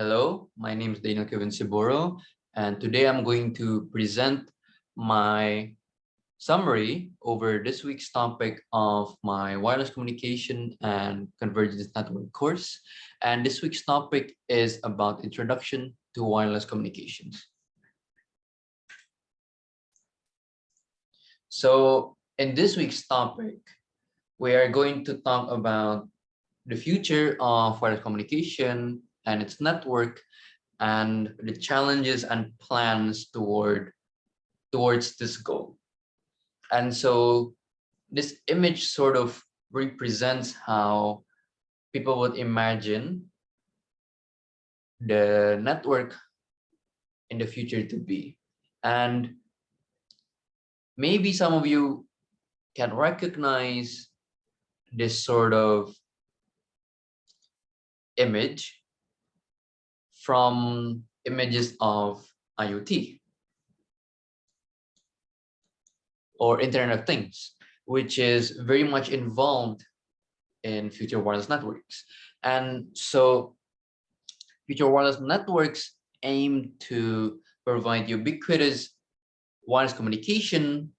Hello, my name is Daniel Kevin Siboro, and today I'm going to present my summary over this week's topic of my wireless communication and convergence network course. And this week's topic is about introduction to wireless communications. So in this week's topic, we are going to talk about the future of wireless communication and its network and the challenges and plans towards this goal. And so this image sort of represents how people would imagine the network in the future to be. And maybe some of you can recognize this sort of image from images of IoT or Internet of Things, which is very much involved in future wireless networks. And so future wireless networks aim to provide ubiquitous wireless communication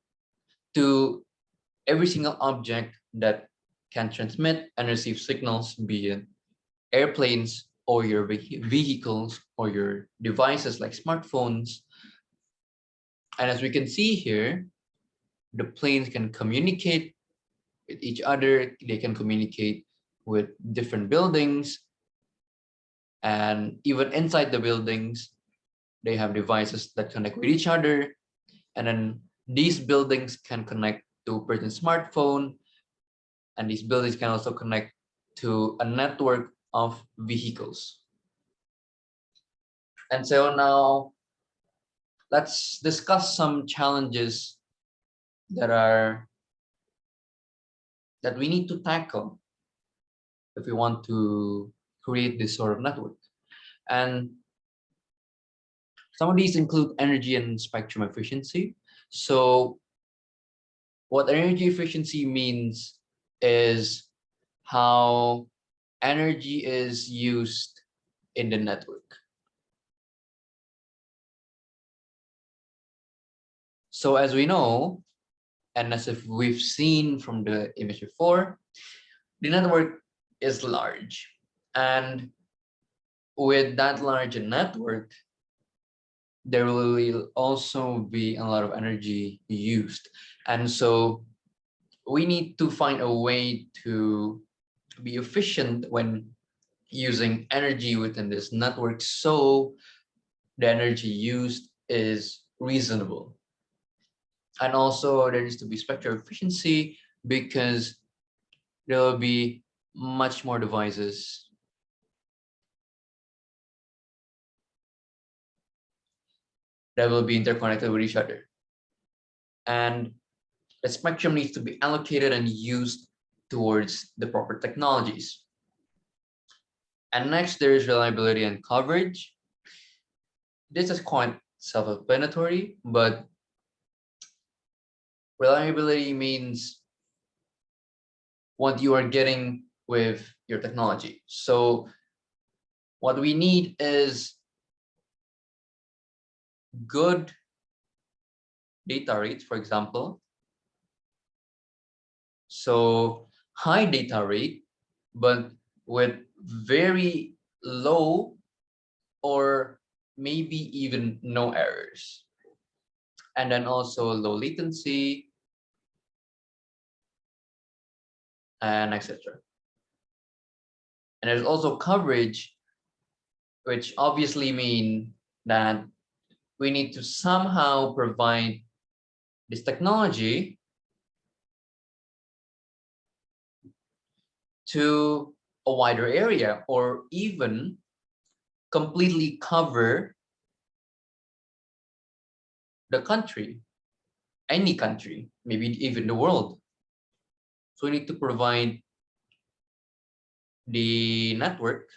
to every single object that can transmit and receive signals, be it airplanes or your vehicles or your devices like smartphones. And as we can see here, the planes can communicate with each other, they can communicate with different buildings, and even inside the buildings, they have devices that connect with each other. And then these buildings can connect to a person's smartphone, and these buildings can also connect to a network of vehicles. And so now let's discuss some challenges that we need to tackle if we want to create this sort of network. And some of these include energy and spectrum efficiency. So what energy efficiency means is how energy is used in the network. So as we know, and as if we've seen from the image before, the network is large. And with that large network, there will also be a lot of energy used. And so we need to find a way to be efficient when using energy within this network so the energy used is reasonable. And also there needs to be spectral efficiency because there will be much more devices that will be interconnected with each other. And the spectrum needs to be allocated and used towards the proper technologies. And next, there is reliability and coverage. This is quite self-explanatory, but reliability means what you are getting with your technology. So what we need is good data rates, for example. So high data rate, but with very low or maybe even no errors. And then also low latency and etc. And there's also coverage, which obviously mean that we need to somehow provide this technology to a wider area or even completely cover the country, any country, maybe even the world. So we need to provide the network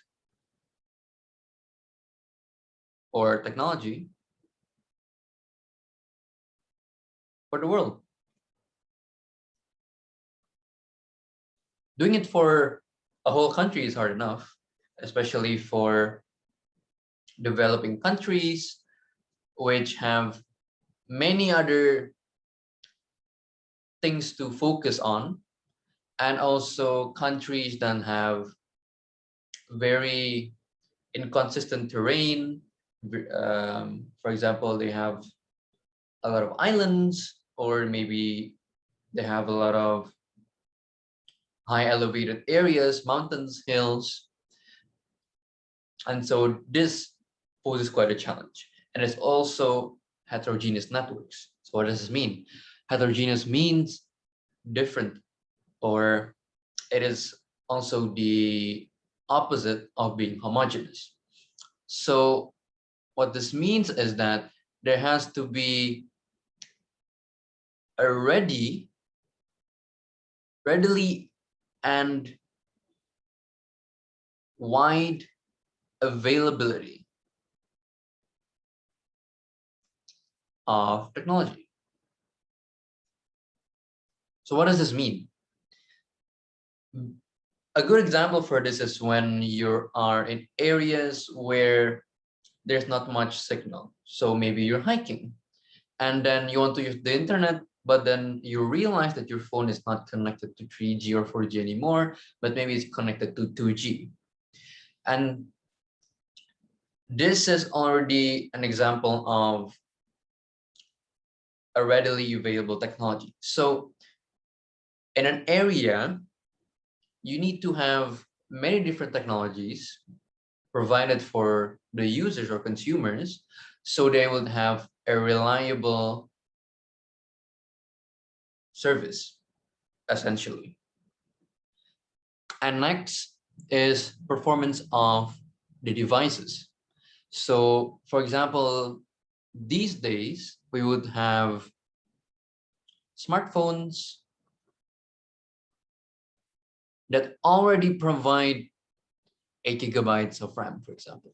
or technology for the world. Doing it for a whole country is hard enough, especially for developing countries, which have many other things to focus on, and also countries that have very inconsistent terrain. For example, they have a lot of islands, or maybe they have a lot of high elevated areas, mountains, hills. And so this poses quite a challenge. And it's also heterogeneous networks. So what does this mean? Heterogeneous means different, or it is also the opposite of being homogeneous. So what this means is that there has to be a readily and wide availability of technology. So what does this mean? A good example for this is when you are in areas where there's not much signal. So maybe you're hiking and then you want to use the internet, but then you realize that your phone is not connected to 3G or 4G anymore, but maybe it's connected to 2G. And this is already an example of a readily available technology. So in an area, you need to have many different technologies provided for the users or consumers, so they would have a reliable service, essentially. And next is performance of the devices. So for example, these days, we would have smartphones that already provide 8 gigabytes of RAM, for example,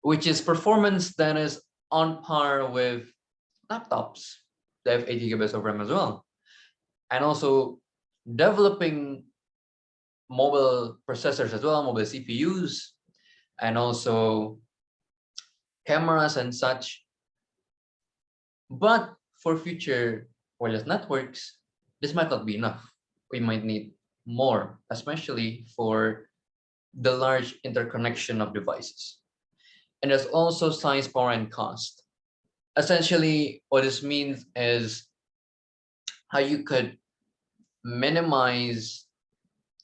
which is performance that is on par with laptops that have 8 gigabytes of RAM as well. And also developing mobile processors as well, mobile CPUs, and also cameras and such. But for future wireless networks, this might not be enough. We might need more, especially for the large interconnection of devices. And there's also size, power, and cost. Essentially, what this means is how you could minimize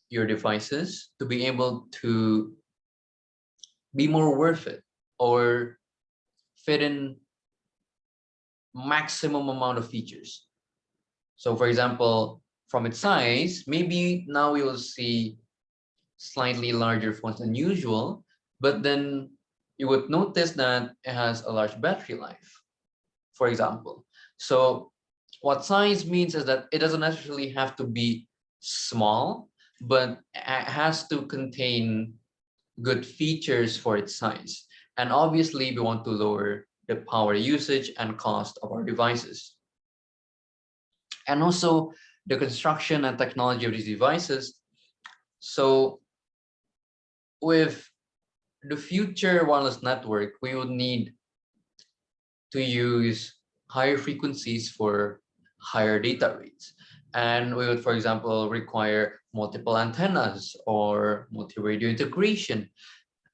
your devices to be able to be more worth it or fit in maximum amount of features. So for example, from its size, maybe now we will see slightly larger phones than usual, but then you would notice that it has a large battery life, for example. So what size means is that it doesn't necessarily have to be small, but it has to contain good features for its size. And obviously, we want to lower the power usage and cost of our devices. And also the construction and technology of these devices. So with the future wireless network, we would need to use higher frequencies for higher data rates. And we would, for example, require multiple antennas or multi-radio integration.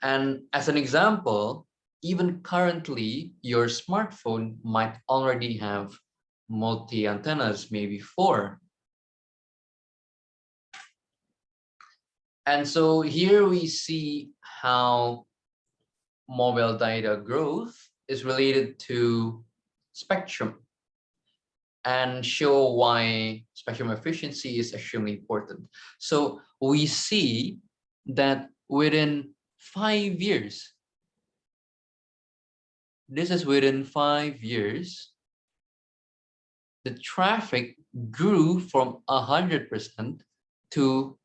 And as an example, even currently, your smartphone might already have multi-antennas, maybe 4. And so here we see how mobile data growth is related to spectrum, and show why spectrum efficiency is extremely important. So we see that within 5 years, this is within 5 years, the traffic grew from 100% to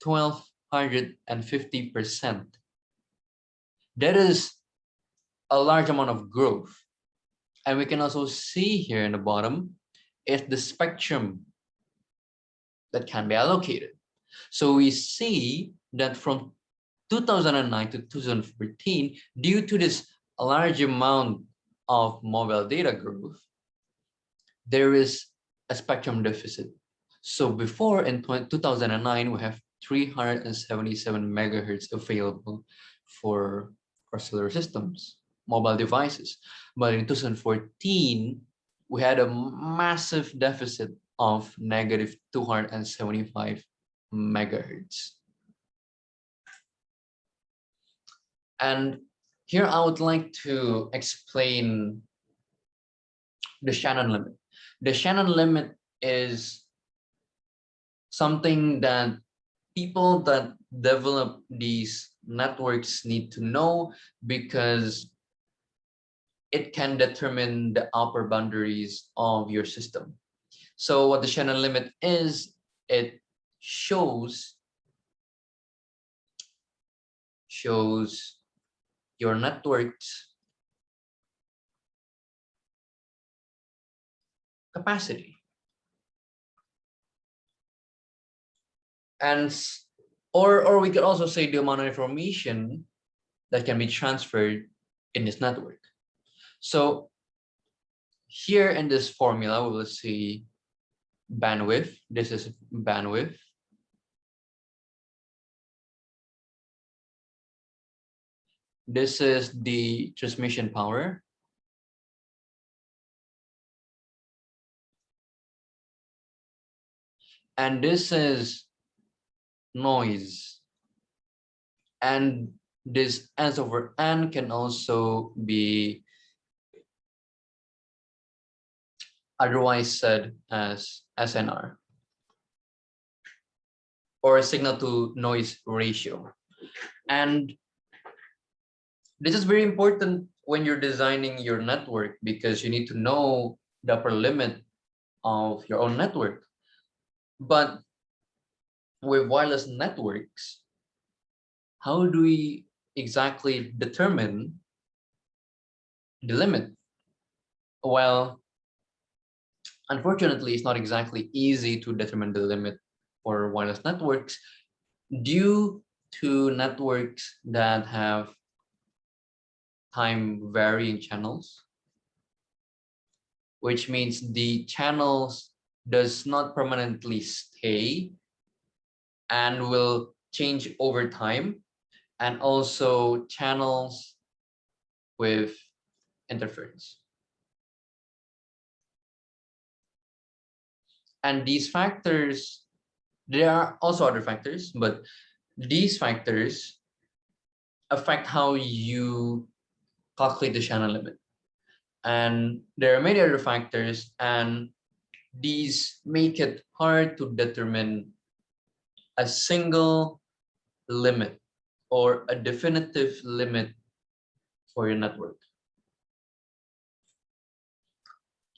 1250%. That is a large amount of growth. And we can also see here in the bottom is the spectrum that can be allocated. So we see that from 2009 to 2014, due to this large amount of mobile data growth, there is a spectrum deficit. So before in 2009, we have 377 megahertz available for cellular systems, mobile devices. But in 2014, we had a massive deficit of negative 275 megahertz. And here I would like to explain the Shannon limit. The Shannon limit is something that people that develop these networks need to know, because it can determine the upper boundaries of your system. So what the Shannon limit is, it shows your network's capacity. And or we could also say the amount of information that can be transferred in this network. So here in this formula, we will see bandwidth. This is bandwidth. This is the transmission power. And this is noise. And this S over N can also be otherwise said as SNR, or signal to noise ratio. And this is very important when you're designing your network, because you need to know the upper limit of your own network. But with wireless networks, how do we exactly determine the limit? Well, unfortunately, it's not exactly easy to determine the limit for wireless networks due to networks that have time varying channels, which means the channels does not permanently stay and will change over time, and also channels with interference. And these factors, there are also other factors, but these factors affect how you calculate the channel limit. And there are many other factors, and these make it hard to determine a single limit or a definitive limit for your network.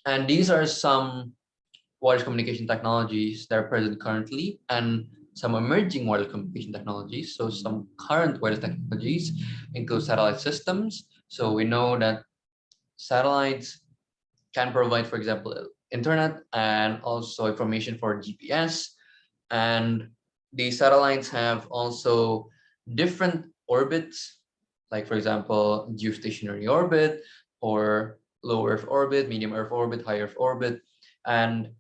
And these are some wireless communication technologies that are present currently, and some emerging wireless communication technologies. So some current wireless technologies include satellite systems. So we know that satellites can provide, for example, internet and also information for GPS. And these satellites have also different orbits, like for example, geostationary orbit, or low Earth orbit, medium Earth orbit, high Earth orbit. And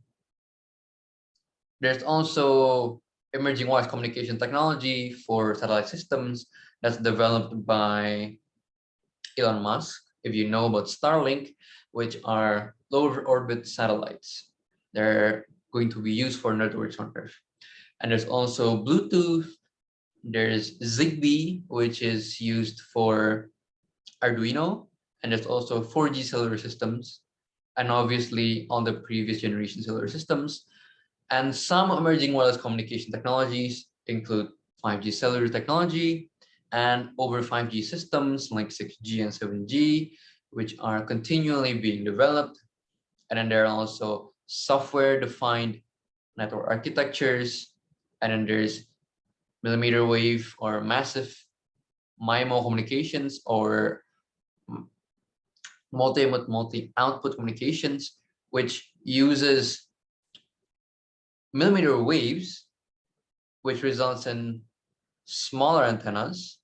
there's also emerging wireless communication technology for satellite systems that's developed by Elon Musk. If you know about Starlink, which are low orbit satellites, they're going to be used for networks on Earth. And there's also Bluetooth, there's Zigbee, which is used for Arduino, and there's also 4G cellular systems, and obviously on the previous generation cellular systems. And some emerging wireless communication technologies include 5G cellular technology and over 5G systems like 6G and 7G, which are continually being developed. And then there are also software-defined network architectures, and then there's millimeter wave or massive MIMO communications, or multi-output communications, which uses millimeter waves, which results in smaller antennas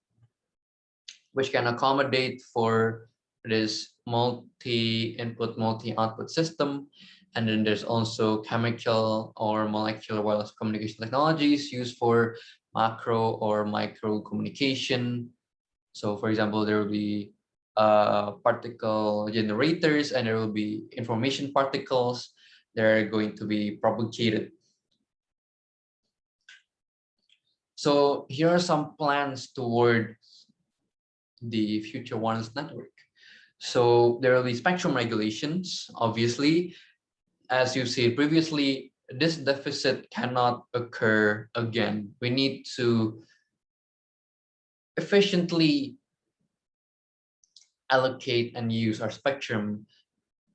which can accommodate for this multi-input, multi-output system. And then there's also chemical or molecular wireless communication technologies used for macro or micro communication. So for example, there will be particle generators, and there will be information particles that are going to be propagated. So here are some plans toward the future wireless network. So there will be spectrum regulations, obviously. As you've seen previously, this deficit cannot occur again. We need to efficiently allocate and use our spectrum,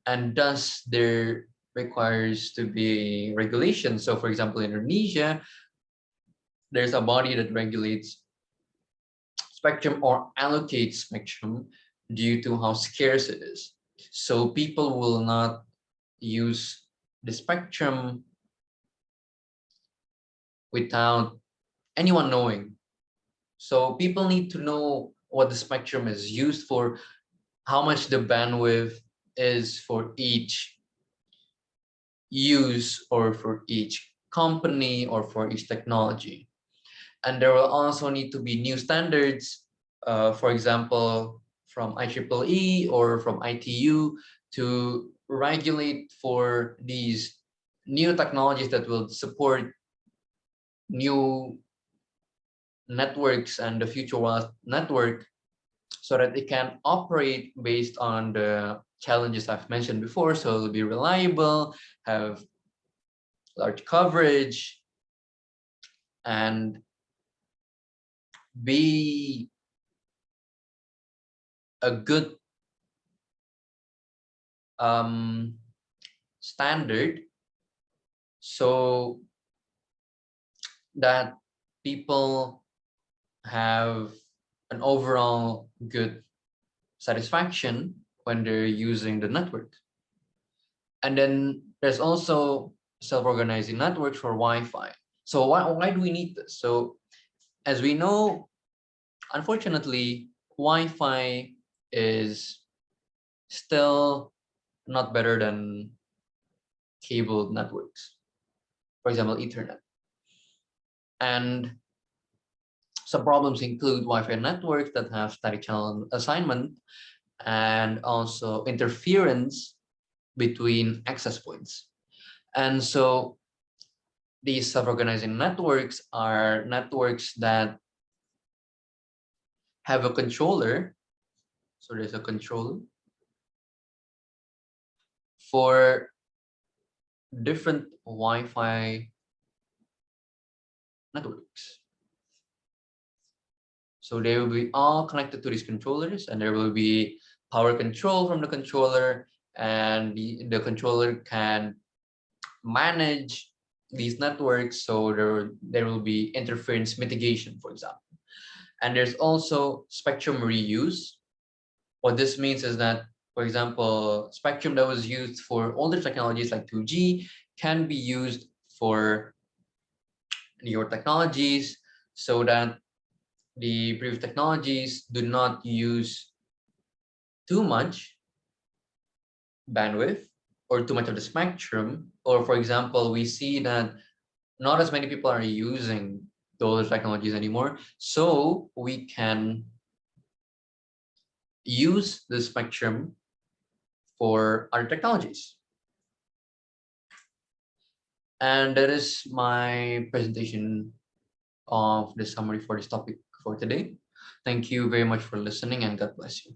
and thus there requires to be regulation. So for example, in Indonesia, there's a body that regulates spectrum or allocates spectrum due to how scarce it is. So people will not use the spectrum without anyone knowing. So people need to know what the spectrum is used for, how much the bandwidth is for each use or for each company or for each technology. And there will also need to be new standards, for example, from IEEE or from ITU to regulate for these new technologies that will support new networks and the future wireless network, so that it can operate based on the challenges I've mentioned before. So it'll be reliable, have large coverage, and be a good standard, so that people have an overall good satisfaction when they're using the network. And then there's also self-organizing networks for Wi-Fi. So why do we need this? So as we know, unfortunately, Wi-Fi is still not better than cable networks, for example, Ethernet. And some problems include Wi-Fi networks that have static channel assignment and also interference between access points. And so these self-organizing networks are networks that have a controller. So there's a controller for different Wi-Fi networks. So they will be all connected to these controllers, and there will be power control from the controller, and the controller can manage these networks. So there will be interference mitigation, for example. And there's also spectrum reuse. What this means is that, for example, spectrum that was used for older technologies like 2G can be used for newer technologies, so that the previous technologies do not use too much bandwidth or too much of the spectrum. Or for example, we see that not as many people are using those technologies anymore, so we can use the spectrum for other technologies. And that is my presentation of the summary for this topic for today. Thank you very much for listening, and God bless you.